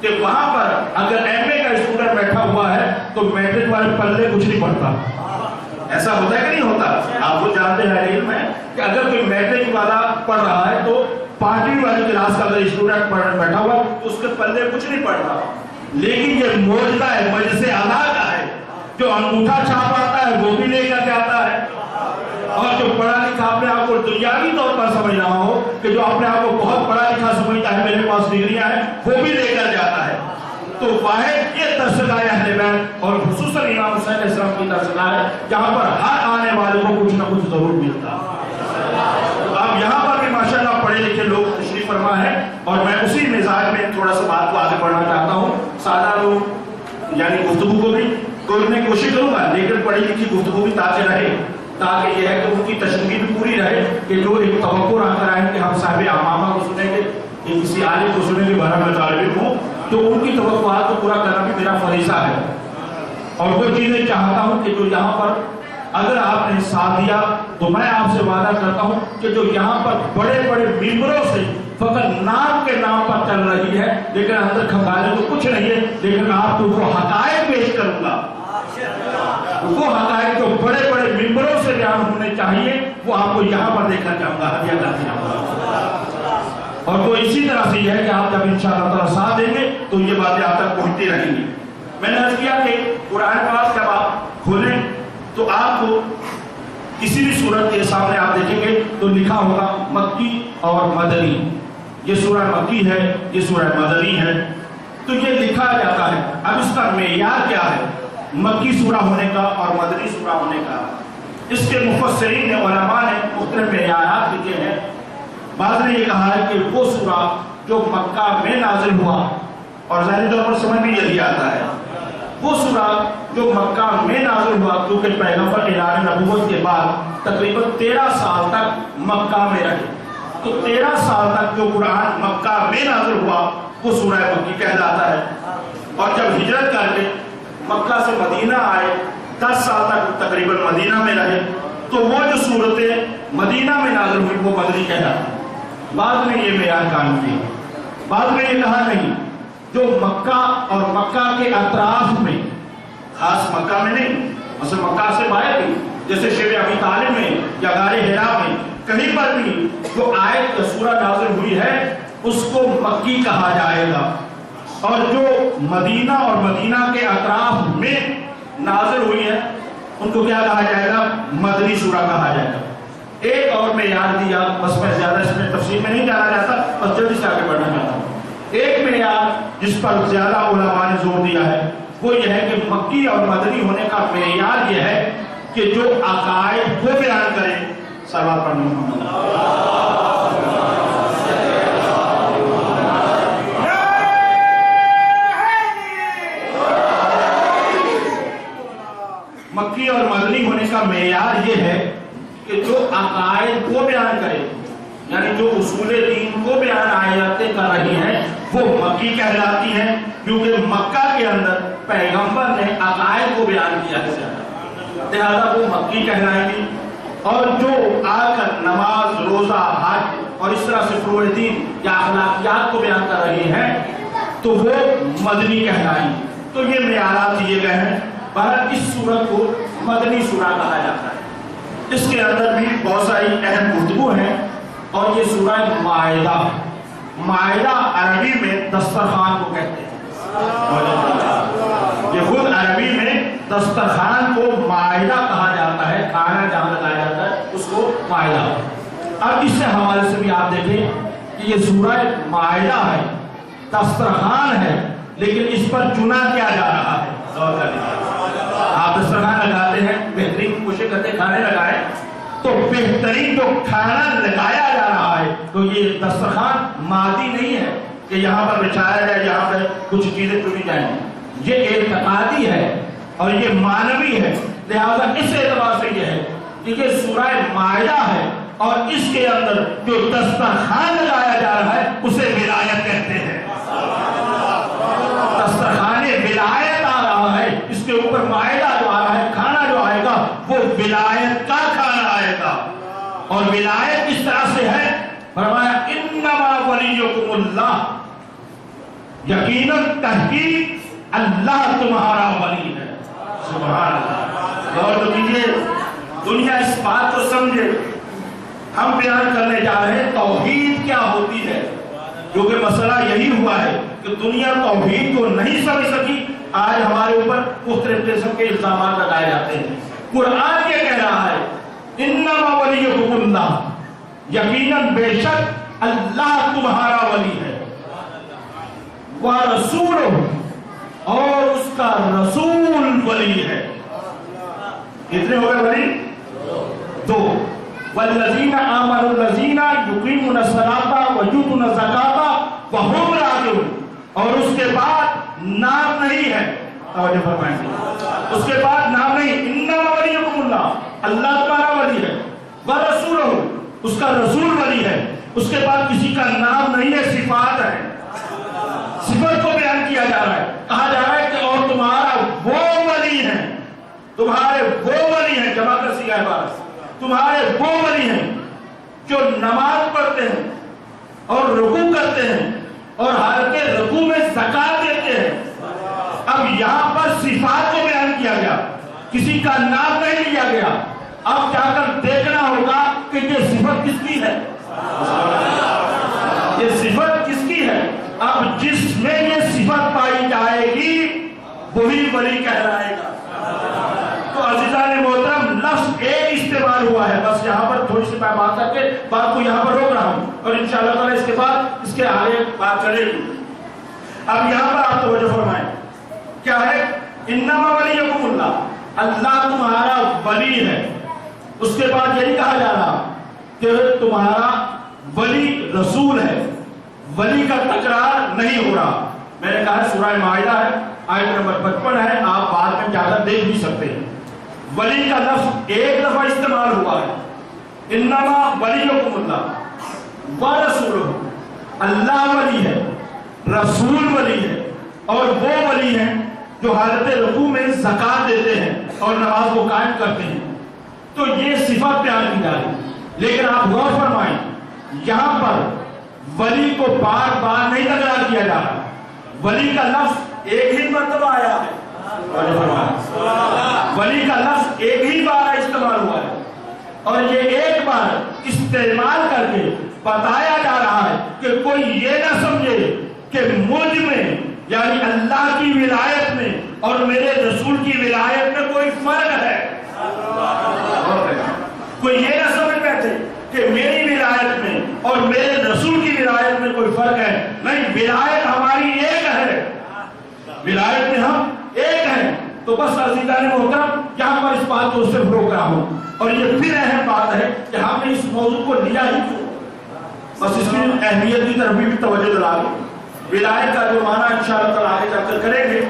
کہ وہاں پر اگر ایم اے کا اسٹوڈنٹ بیٹھا ہوا ہے تو میٹرک والے پلے کچھ نہیں پڑھتا۔ ایسا ہوتا ہے کہ نہیں ہوتا؟ آپ کو جانتے ہیں علم ہے کہ اگر کوئی میٹرک والا پڑھ رہا ہے تو 5ویں والی کلاس کا اگر اسٹوڈنٹ بیٹھا ہوا تو اس کے پلے کچھ نہیں پڑ رہا، لیکن یہ معجزہ ہے مجلس اعلیٰ کا ہے، جو انگوٹھا چھاپ آتا ہے وہ بھی لے کر کے آتا ہے، اور جو پڑھا لکھا اپنے آپ کو دنیاوی طور پر سمجھ رہا ہو کہ جو اپنے آپ کو بہت پڑھا لکھا سمجھتا ہے میرے پاس ڈگریاں ہیں، وہ بھی لے کر جاتا ہے۔ تو واحد یہ درسگاہ اہل بیت اور خصوصاً امام حسین علیہ السلام کی درسگاہ ہے جہاں پر ہر آنے والے کو کچھ نہ کچھ ضرور ملتا ہے۔ اب یہاں پر بھی ماشاءاللہ پڑھے لکھے لوگ تشریف فرما ہے، اور میں اسی مزاج میں تھوڑا سا بات کو آگے بڑھنا چاہتا ہوں۔ سادہ لوگ یعنی گفتگو کو بھی کرنے کی کوشش کروں گا، لیکن پڑھی لکھی گفتگو بھی تاکہ رہے، تاکہ یہ ہے کہ ان کی تشریح بھی پوری رہے کہ جو ایک توقع رکھ کر آئیں کہ ہم صاحب امامہ کو سنیں گے، کسی عالم کو سنیں گے، بہرحال میں طالب ہوں تو ان کی توقعات کو پورا کرنا بھی میرا فریضہ ہے، اور وہ چیزیں چاہتا ہوں کہ جو یہاں پر اگر آپ نے ساتھ دیا تو میں آپ سے وعدہ کرتا ہوں کہ جو یہاں پر بڑے بڑے ممبروں سے فقط نام کے نام پر چل رہی ہے لیکن اندر کھنگالے تو کچھ نہیں ہے، لیکن آپ کو وہ حقائق پیش کروں گا، وہ حقائق جو بڑے بڑے ممبروں سے بیان ہونے چاہیے وہ آپ کو یہاں پر دیکھنا چاہوں گا، ہدیہ کر دیا گا۔ اور وہ اسی طرح سے یہ ہے کہ آپ جب انشاءاللہ تعالیٰ ساتھ دیں گے تو یہ باتیں آپ تک پہنچتی رہیں گی۔ میں نے عرض کیا کہ قرآن پاک جب آپ کھولیں تو آپ کو کسی بھی صورت کے سامنے آپ دیکھیں گے تو لکھا ہوگا مکی اور مدنی، یہ سورہ مکی ہے، یہ سورہ مدنی ہے، تو یہ لکھا جاتا ہے۔ اب اس کا معیار کیا ہے مکی سورہ ہونے کا اور مدنی سورہ ہونے کا؟ اس کے مفسرین نے علماء نے مختلف معیارات لکھے ہیں۔ بعض نے یہ کہا ہے کہ وہ سورہ جو مکہ میں نازل ہوا، اور ظاہری طور پر سمجھ بھی یہی آتا ہے، وہ سورہ جو مکہ میں نازل ہوا کیونکہ پیغمبر اعلان نبوت کے بعد تقریباً 13 سال تک مکہ میں رہے، تو 13 سال تک جو قرآن مکہ میں نازل ہوا وہ سورہ مکی کہلاتا ہے۔ اور جب ہجرت کر کے مکہ سے مدینہ آئے 10 سال تک تقریباً مدینہ میں رہے، تو وہ جو صورتیں مدینہ میں نازل ہوئی وہ مدنی کہلاتی۔ بعد میں یہ معیار قائم کیا، بعد میں یہ کہا نہیں جو مکہ اور مکہ کے اطراف میں، خاص مکہ میں نہیں، مثلا مکہ سے باہر بھی جیسے شیب ابی طالب میں یا غار حرا میں کہیں پر بھی جو آیت یا سورہ نازل ہوئی ہے اس کو مکی کہا جائے گا، اور جو مدینہ اور مدینہ کے اطراف میں نازل ہوئی ہے ان کو کیا کہا جائے گا؟ مدنی سورہ کہا جائے گا۔ ایک اور میں یاد دیا، بس میں زیادہ اس میں تفصیل میں نہیں جانا چاہتا، بس جلدی سے آگے بڑھنا چاہتا ہوں۔ ایک میں یاد جس پر زیادہ علماء نے زور دیا ہے وہ یہ ہے کہ مکی اور مدنی ہونے کا معیار یہ ہے کہ جو عقائد کو بیان کرے۔ صلوات پڑھنے محمد۔ مکی اور مدنی ہونے کا معیار یہ ہے کہ جو عقائد کو بیان کرے، یعنی جو اصول دین کو بیان آیاتیں کر رہی ہیں وہ مکی کہلاتی ہیں، کیونکہ مکہ کے اندر پیغمبر نے عقائد کو بیان کیا ہے، لہذا وہ مکی کہلائیں گی۔ اور جو آ کر نماز، روزہ، حج اور اس طرح سے فروع دین یا اخلاقیات کو بیان کر رہی ہیں تو وہ مدنی کہلائیں گی۔ تو یہ معیارات دیے گئے ہیں۔ بہرحال اس سورت کو مدنی سورہ کہا جاتا ہے۔ اس کے اندر بھی بہت ساری اہم گفتگو ہیں، اور یہ سورہ مائدہ، مائدہ عربی میں دسترخوان کو کہتے ہیں۔ یہ خود عربی میں دسترخوان کو مائدہ کہا جاتا ہے، کھانا جہاں لگایا جاتا ہے اس کو مائدہ۔ اب اس سے حوالے سے بھی آپ دیکھیں کہ یہ سورہ مائدہ ہے، دسترخوان ہے، لیکن اس پر چنا کیا جا رہا ہے؟ آپ دسترخوان لگاتے ہیں، بہترین کوشش کرتے کھانے لگائیں، تو بہترین جو کھانا لگایا جا رہا ہے تو یہ دسترخوان مادی نہیں ہے کہ یہاں پر بچھایا جائے، یہاں پر کچھ چیزیں چنی جائیں، یہ اعتقادی ہے اور یہ معنوی ہے۔ لہذا اس اعتبار سے یہ ہے کہ یہ سورہ مائدہ ہے، اور اس کے اندر جو دسترخوان لگایا جا رہا ہے اسے ولایت کہتے ہیں۔ دسترخوان ولایت آ رہا ہے، اس کے اوپر مائدہ جو آ رہا ہے، کھانا جو آئے گا وہ ولایت کا کھانا آئے گا۔ اور ولایت کس طرح سے ہے؟ فرمایا انما ولیکم اللہ، یقیناً تحقیق اللہ تمہارا ولی ہے۔ سبحان اللہ۔ غور تو کیجیے، دنیا اس بات کو سمجھے، ہم بیان کرنے جا رہے ہیں توحید کیا ہوتی ہے، کیونکہ مسئلہ یہی ہوا ہے کہ دنیا توحید کو نہیں سمجھ سکی، آج ہمارے اوپر مختلف قسم کے الزامات لگائے جاتے ہیں۔ قرآن یہ کہہ رہا ہے انما ولیکم اللہ، یقیناً بے شک اللہ تمہارا ولی ہے، وَرَسُولُهُ، اور اس کا رسول ولی ہے۔ کتنے ہو گئے ولی؟ دو۔ وَالَّذِينَ آمَنُوا الَّذِينَ يُقِيمُونَ الصَّلَاةَ وَيُؤْتُونَ الزَّكَاةَ وَهُمْ رَاكِعُونَ، اور اس کے بعد نام نہیں ہے، توجہ فرمائیں گے، اس کے بعد نام نہیں، انما ولیکم اللہ، اللہ تمہارا ولی ہے، وَرَسُولُهُ، اس کا رسول ولی ہے، اس کے بعد کسی کا نام نہیں ہے، صفات ہے، صفت کو بیان کیا جا رہا ہے، کہا جا رہا ہے کہ اور تمہارا وہ ولی ہے، تمہارے وہ ولی ہیں، جمع کر سیا عبارت، تمہارے وہ ولی ہیں جو نماز پڑھتے ہیں اور رکوع کرتے ہیں اور حالت رکوع میں زکات دیتے ہیں۔ اب یہاں پر صفات کو بیان کیا گیا، کسی کا نام نہیں لیا گیا۔ اب جا کر دیکھنا ہوگا کہ یہ صفت کس کی ہے، یہ صفت کس کی ہے۔ اب جس میں یہ صفت پائی جائے گی وہی ولی کہلائے گا۔ تو عزیزان محترم، لفظ ایک استعمال ہوا ہے، بس یہاں پر تھوڑی سی میں بات کر کے بات کو یہاں پر روک رہا ہوں، اور انشاءاللہ تعالی اس کے بعد اس کے آگے بات چلے گی۔ اب یہاں پر آپ توجہ فرمائیں، کیا ہے؟ انما ولیکم اللہ، اللہ تمہارا ولی ہے۔ اس کے بعد یہ نہیں کہا جا رہا کہ تمہارا ولی رسول ہے، ولی کا تکرار نہیں ہو رہا۔ میں نے کہا سورہ مائدہ ہے، آیت نمبر 55 ہے، آپ بعد میں زیادہ دیکھ بھی سکتے ہیں۔ ولی کا لفظ ایک دفعہ استعمال ہوا ہے، انما ولیکم اللہ ورسولہ، اللہ ولی ہے، رسول ولی ہے، اور وہ ولی ہیں جو حالت رکوع میں زکات دیتے ہیں اور نماز کو قائم کرتے ہیں۔ تو یہ صفت بیان کی جا رہی، لیکن آپ غور فرمائیں، یہاں پر ولی کو بار بار نہیں تکرار کیا جا رہا، ولی کا لفظ ایک ہی مرتبہ آیا ہے، ولی کا لفظ ایک ہی بار استعمال ہوا ہے، اور یہ ایک بار استعمال کر کے بتایا جا رہا ہے کہ کوئی یہ نہ سمجھے کہ مجھ میں یعنی اللہ کی ولایت میں اور میرے رسول کی ولایت میں کوئی فرق ہے. کوئی یہ نہ سمجھ بیٹھے کہ میری ولایت میں اور میرے رسول کی ولایت میں کوئی فرق ہے. نہیں، ولایت ہماری ایک ہے، ولایت میں ہم ایک ہیں. تو بس عزیزان محترم، یہاں پر اس بات کو صرف روک رہا ہوں. اور یہ پھر اہم بات ہے کہ ہم نے اس موضوع کو لیا ہی کیوں. بس اس کی اہمیت کی طرف بھی توجہ دلا دیں. ولایت کا جو معنی انشاءاللہ تعالی آگے جا کر کریں گے،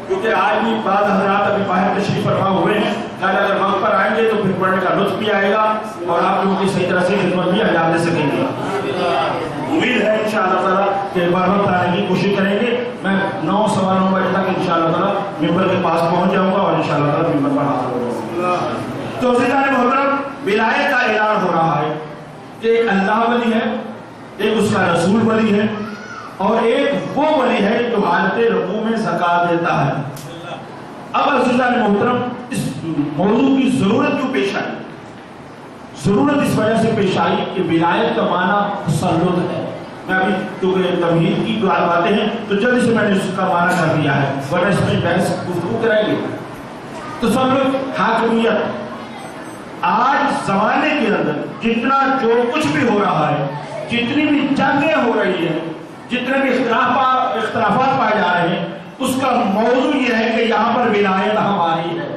کیونکہ آج بھی بعض حضرات ابھی باہر تشریف فرما ہوئے ہیں. اگر وقت پر آئیں گے تو پھر پڑھنے کا لطف بھی آئے گا اور آپ لوگوں کی صحیح طرح سے خدمت بھی انجام دے سکیں گے. امید ہے انشاءاللہ تعالی کہ بار وقت آنے کی کوشش کریں گے. میں 9:15 بجے تک انشاءاللہ تعالی ممبر کے پاس پہنچ جاؤں گا اور انشاءاللہ تعالی ممبر پر حاضر ہو جاؤں گا. تو عزیزان محترم، ولایت کا اعلان ہو رہا ہے کہ ایک اللہ ولی ہے، ایک اس کا رسول ولی ہے، اور ایک وہ ولی ہے جو حالت رکوع میں زکات دیتا ہے. اب عزیزان محترم، اس موضوع کی ضرورت کیوں پیش آئی؟ ضرورت اس وجہ سے پیش آئی کہ ولایت کا معنی تسلط ہے. میں ابھی کیونکہ تمہید کی باتیں ہیں تو جلدی سے میں نے اس کا معنی کر دیا ہے، ورنہ اس میں بحث گفتگو کریں گے. تسلط، حاکمیت. آج زمانے کے اندر جتنا جو کچھ بھی ہو رہا ہے، جتنی بھی جنگیں ہو رہی ہیں، جتنے بھی اختلافات پائے جا رہے ہیں، اس کا موضوع یہ ہے کہ یہاں پر ولایت ہماری ہے.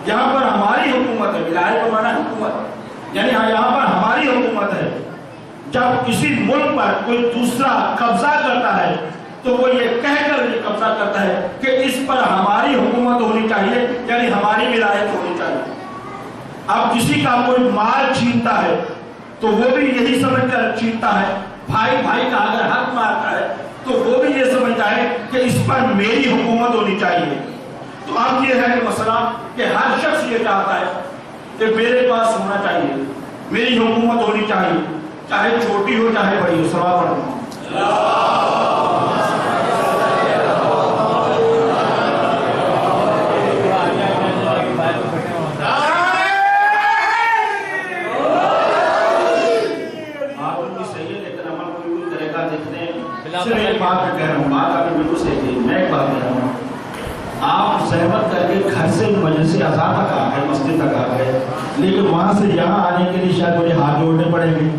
یہاں پر ہماری حکومت ہے. ولایت کا معنی حکومت، یعنی یہاں پر ہماری حکومت ہے. جب کسی ملک پر کوئی دوسرا قبضہ کرتا ہے تو وہ یہ کہہ کر یہ قبضہ کرتا ہے کہ اس پر ہماری حکومت ہونی چاہیے، یعنی ہماری ولایت ہونی چاہیے. اب کسی کا کوئی مال چھینتا ہے تو وہ بھی یہی سمجھ کر چھینتا ہے. بھائی بھائی کا اگر حق مارتا ہے تو وہ بھی یہ سمجھتا ہے کہ اس پر میری حکومت ہونی چاہیے. تو اب یہ ہے کہ مسئلہ کہ ہر شخص یہ چاہتا ہے کہ میرے پاس ہونا چاہیے، میری حکومت ہونی چاہیے، چاہے چھوٹی ہو چاہے بڑی ہو. سوا پڑھوں. صرف ایک بات میں کہہ رہا ہوں، بات آپ نے بالکل صحیح کی. میں ایک بات کہہ رہا ہوں، آپ زحمت کر کے گھر سے مجلس اذان تک آ گئے، مسجد تک آ گئے، لیکن وہاں سے یہاں آنے کے لیے شاید مجھے ہاتھ جوڑنے پڑیں گے.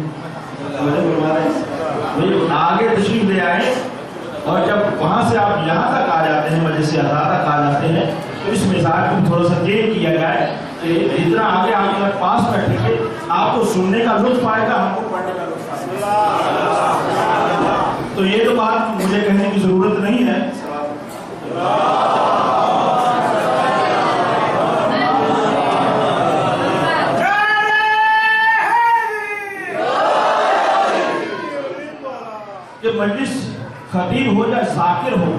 آگے تشریف لے آئے اور جب وہاں سے آپ یہاں تک آ جاتے ہیں، مجلس اذان تک آ جاتے ہیں، تو اس مزاج کو تھوڑا سا چینج کیا جائے کہ جتنا آگے آپ کے پاس بیٹھیں گے آپ کو سننے کا لطف آئے گا، ہم کو پڑھنے کا لطف آئے گا. تو یہ تو بات مجھے کہنے کی ضرورت نہیں ہے. کہ مجلس خطیب ہو یا ذاکر ہو،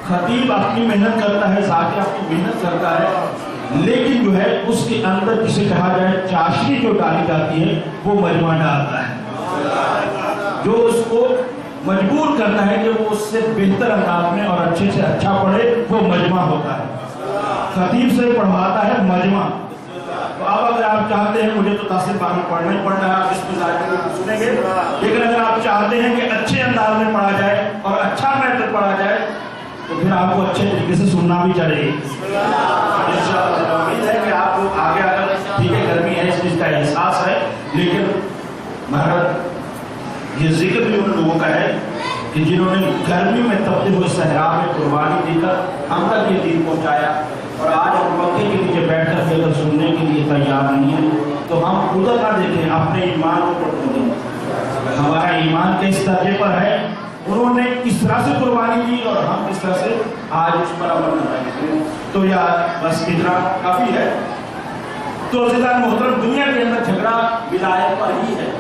خطیب اپنی محنت کرتا ہے، ذاکر اپنی محنت کرتا ہے، لیکن جو ہے اس کے اندر جسے کہا جائے چاشنی جو ڈالی جاتی ہے وہ مجمع ڈالتا ہے، جو اس کو مجبور کرتا ہے کہ وہ اس سے بہتر انداز میں اور اچھے سے اچھا پڑھے، وہ مجمع ہوتا ہے. خطیب سے پڑھواتا ہے مجمع. تو اب اگر آپ چاہتے ہیں مجھے تو تاثر بار میں پڑھنا ہی پڑھنا ہے، آپ اس مزاج کو سنیں گے، لیکن اگر آپ چاہتے ہیں کہ اچھے انداز میں پڑھا جائے اور اچھا میتھڈ پڑھا جائے تو پھر آپ کو اچھے طریقے سے سننا بھی چاہیے. امید ہے کہ آپ لوگ آگے آ کر، ٹھیک ہے گرمی ہے، اس چیز کا احساس ہے، لیکن مہارت یہ ذکر بھی ان لوگوں کا ہے کہ جنہوں نے گرمی میں تپتے ہوئے صحرا میں قربانی دی کر ہم تک یہ دین پہنچایا، اور آج ہم مکے کے نیچے بیٹھ کر کے اگر سننے کے لیے تیار نہیں ہیں تو ہم ادھر نہ دیکھیں، اپنے ایمان کو پڑھتے دیں. ہمارا ایمان کس درجے پر ہے، انہوں نے کس طرح سے قربانی دی اور ہم کس طرح سے آج اس پر عمل کر رہے ہیں. تو یار بس اتنا کافی ہے. تو عزیزان محترم، دنیا کے اندر جھگڑا ولایت پر ہی ہے،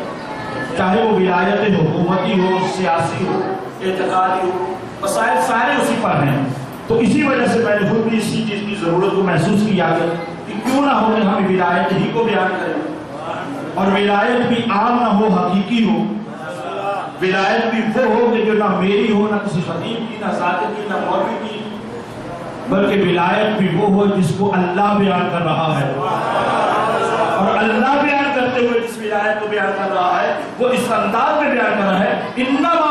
چاہے وہ ولایت حکومتی ہو، سیاسی ہو، اعتقادی ہو، مسائل سارے اسی پر ہیں. تو اسی وجہ سے میں نے خود بھی اسی چیز کی ضرورت کو محسوس کیا کہ کیوں نہ ہو کہ ہم ولایت ہی کو بیان کریں، اور ولایت بھی عام نہ ہو، حقیقی ہو. ولایت بھی وہ ہو کہ جو نہ میری ہو، نہ کسی خطیب کی، نہ ذاکر کی، نہ مولوی کی، بلکہ ولایت بھی وہ ہو جس کو اللہ بیان کر رہا ہے. اور اللہ بیان کرتے ہوئے جس ولایت کو بیان کر رہا ہے وہ اس انداز میں بیان کر رہا ہے، انما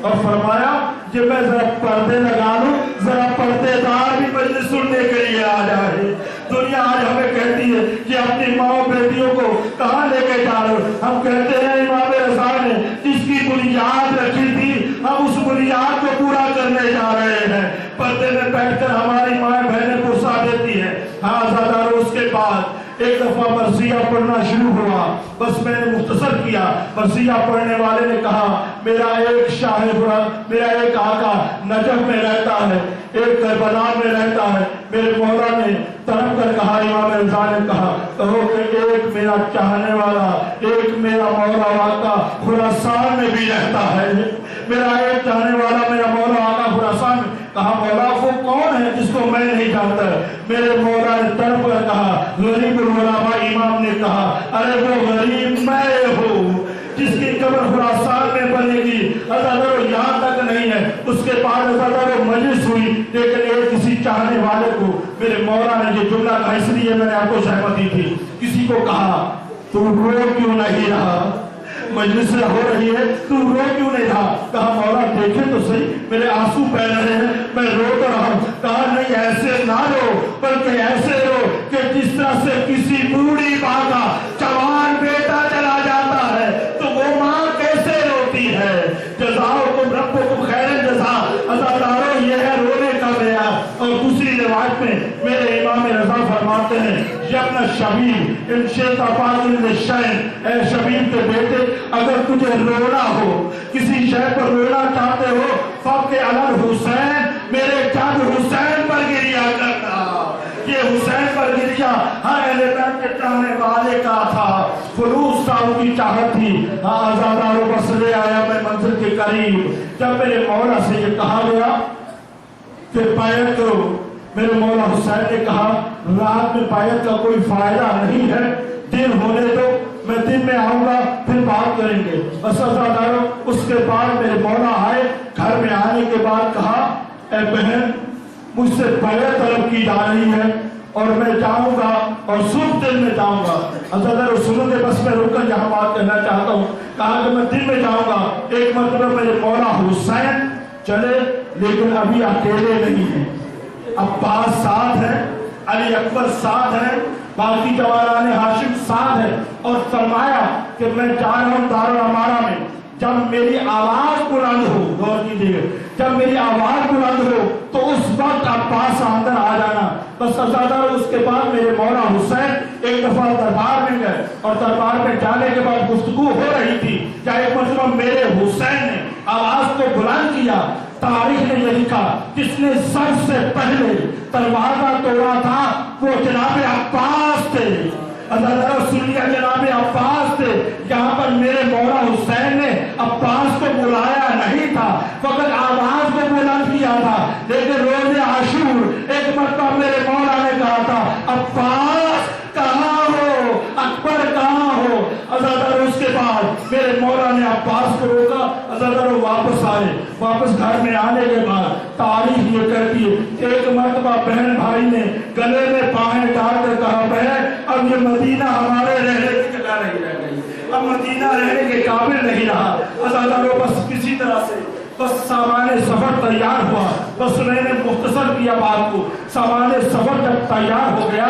اور فرمایا کہ میں ذرا پردے لگا لوں، ذرا پردے دار بھی مجلس سننے کے لیے آ جائے۔ دنیا آج ہمیں کہتی ہے کہ اپنی ماں بیٹیوں کو کہاں لے کے جا رہے ہو؟ ہم کہتے ہیں امام رضا نے جس کی بنیاد رکھی تھی ہم اس بنیاد کو پورا کرنے جا رہے ہیں۔ پردے میں بیٹھ کر ہماری ماں بہنیں پرسا دیتی ہیں۔ ہاں زیادہ اس کے بعد ایک دفعہ مرثیہ پڑھنا شروع ہوا، بس میں نے مختصر کیا۔ مرثیہ پڑھنے والے نے کہا میرا ایک شاہ میرا ایک آقا نجف میں رہتا ہے، ایک کربلا میں رہتا ہے۔ میرے مولا نے تڑپ کر کہا، امام رضا نے کہا کہو کہ ایک میرا چاہنے والا، ایک میرا مولا آقا خراسان میں بھی رہتا ہے۔ میرا ایک چاہنے والا میرا مولا آقا خراسان میں۔ کہا مولا وہ کون ہے جس کو میں نہیں جانتا؟ میرے مولا نے تڑپ کر کہا، غریب الغرباء امام نے کہا ارے وہ غریب میں ہوں جس کی قبر خراسان میں بنے گی۔ حضرت یہاں تک نہیں ہے، اس کے بعد حضرت مجلس ہوئی، لیکن ایک کسی چاہنے والے کو میرے مولا نے یہ جملہ کہا، اس لیے میں نے آپ کو شہمت دی تھی۔ کسی کو کہا تو رو کیوں نہیں رہا؟ مجلس ہو رہی ہے تو رو کیوں نہیں رہا؟ کہا مولا دیکھیں تو صحیح میرے آنسو بہ رہے ہیں، میں رو تو رہا ہوں۔ کہا نہیں ایسے نہ رو، بلکہ ایسے رو کہ جس طرح سے کسی بوڑھی ماں کا جوان بیٹا چلا جاتا ہے تو وہ ماں کیسے روتی ہے۔ جزاؤکم ربکم خیر الجزاء۔ عزادارو یہ ہے رونے کا معیار۔ اور دوسری روایت میں میرے امام رضا فرماتے ہیں یبن شبیب ان شئت فاضل للشیء، اے شبیب کے بیٹے اگر تجھے رونا ہو، کسی شے پر رونا چاہتے ہو، فبکی علی الحسین، میرے جد حسین پر گریا کرنا۔ یہ حسین پر گریا ہر اہل بیت کے چاہنے والے کا تھا، خلوص تھا، ان کی چاہت تھی۔ ہاں آزادارو بس لے آیا میں منزل کے قریب۔ جب میرے مولا سے یہ کہا گیا کہ بیعت کرو، میرے مولا حسین نے کہا رات میں بیعت کا کوئی فائدہ نہیں ہے، دن ہونے دو، میں دن میں آؤں گا پھر بات کریں گے۔ بس عزادارو اس کے بعد میرے مولا آئے، گھر میں آنے کے بعد کہا اے بہن مجھ سے بیعت طلب کی جا رہی ہے اور میں جاؤں گا اور صبح دن میں جاؤں گا۔ عزادارو سنو گے بس میں رک کر یہاں بات کرنا چاہتا ہوں۔ کہا کہ میں دن میں جاؤں گا۔ ایک مرتبہ میرے مولا حسین چلے لیکن ابھی اکیلے نہیں ہیں، عباس ساتھ ہے، علی اکبر ساتھ ہے، باقی جوانان ہاشم ساتھ ہے، اور فرمایا کہ میں جا رہا ہوں دارالامارہ میں، جب میری آواز بلند ہو، غور کیجیے، جب میری آواز بلند ہو تو اس وقت عباس اندر آ جانا۔ بس عزادارو اس کے بعد میرے مولا حسین ایک دفعہ دربار میں گئے اور دربار میں جانے کے بعد گفتگو ہو رہی تھی کہ ایک مرتبہ میرے حسین نے آواز کو بلند کیا۔ تاریخ نے یہ لکھا جس نے سب سے پہلے دروازہ توڑا تھا وہ جناب عباس تھے۔ عزادارو سن لیا جناب عباس تھے۔ یہاں پر میرے مولا حسین نے عباس کو بلایا نہیں تھا، فقط آواز کو بلند کیا تھا، لیکن روز عاشور ایک مرتبہ میرے مولا نے کہا تھا عباس کہاں ہو، اکبر کہاں ہو۔ عزادارو اس کے بعد میرے مولا نے عباس کو روکا، عزادارو واپس آئے۔ واپس گھر میں آنے کے بعد تاریخ یہ کہتی ہے ایک مرتبہ بہن بھائی نے گلے میں باہیں ڈال کر کہا بہن اب یہ مدینہ ہمارے رہنے کی جگہ نہیں رہ گئی، اب مدینہ رہنے کے قابل نہیں رہا۔ عزادارو بس کسی طرح سے بس سامان سفر تیار ہوا، بس میں نے مختصر کیا بات کو۔ سامان سفر جب تیار ہو گیا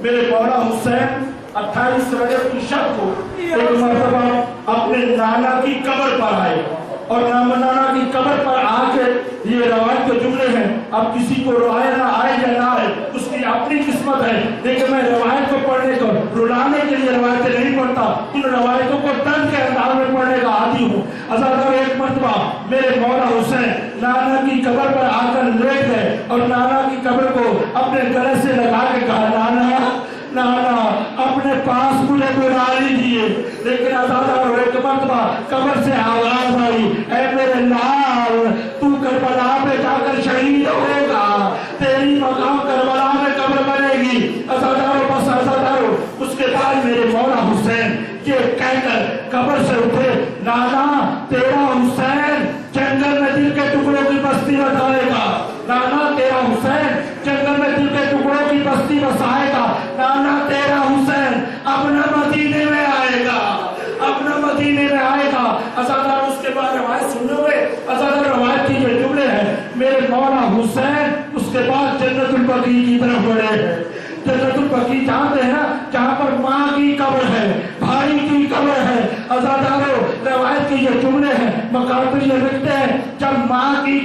میرے مولا حسین 28 رجب کی شب کو ایک مرتبہ اپنے نانا کی قبر پر آئے، اور نانا کی قبر پر آ کے یہ روایت کے جملے ہیں، اب کسی کو روایت نہ آئے یا نہ آئے اس کی اپنی قسمت ہے، لیکن میں روایت کو پڑھنے کو رلانے کے لیے روایتیں نہیں پڑھتا، ان روایتوں کو طنز کے انداز میں پڑھنے کا عادی ہوں۔ عزادارو ایک مرتبہ میرے مولا حسین نانا کی قبر پر آ کر لیٹ گئے اور نانا کی قبر کو اپنے گلے سے لگا کے کہا نانا نانا اپنے پاس مجھے بلا لیجیے۔ لیکن عزادارو ایک مرتبہ قبر سے آواز آئی اے میرے لال تو کربلا پہ جا کر شہید ہوگا، تیری مقام کربلا میں قبر بنے گی۔ عزادارو بس عزادارو اس کے بعد میرے مولا حسین یہ کہہ کر قبر سے اٹھے نانا تیرا حسین جنگل میں دل کے ٹکڑوں کی بستی بسائے گا، نانا تیرا حسین جنگل میں دل کے ٹکڑوں کی بستی بسائے گا، نانا تیرا حسین اپنا مدینے میں آئے گا، اپنا مدینے میں آئے گا۔ عزادارو اس کے بعد روایت سننے ہوئے مولا حسین اس کے بعد جنت البقیع کی طرف بڑھے ہیں. جنت البقیع جانتے ہیں نا جہاں پر ماں کی قبر ہے, بھائی کی قبر ہے. عزادارو روایت کے یہ جملے ہیں, مقابل یہ لکھتے ہیں جب ماں کی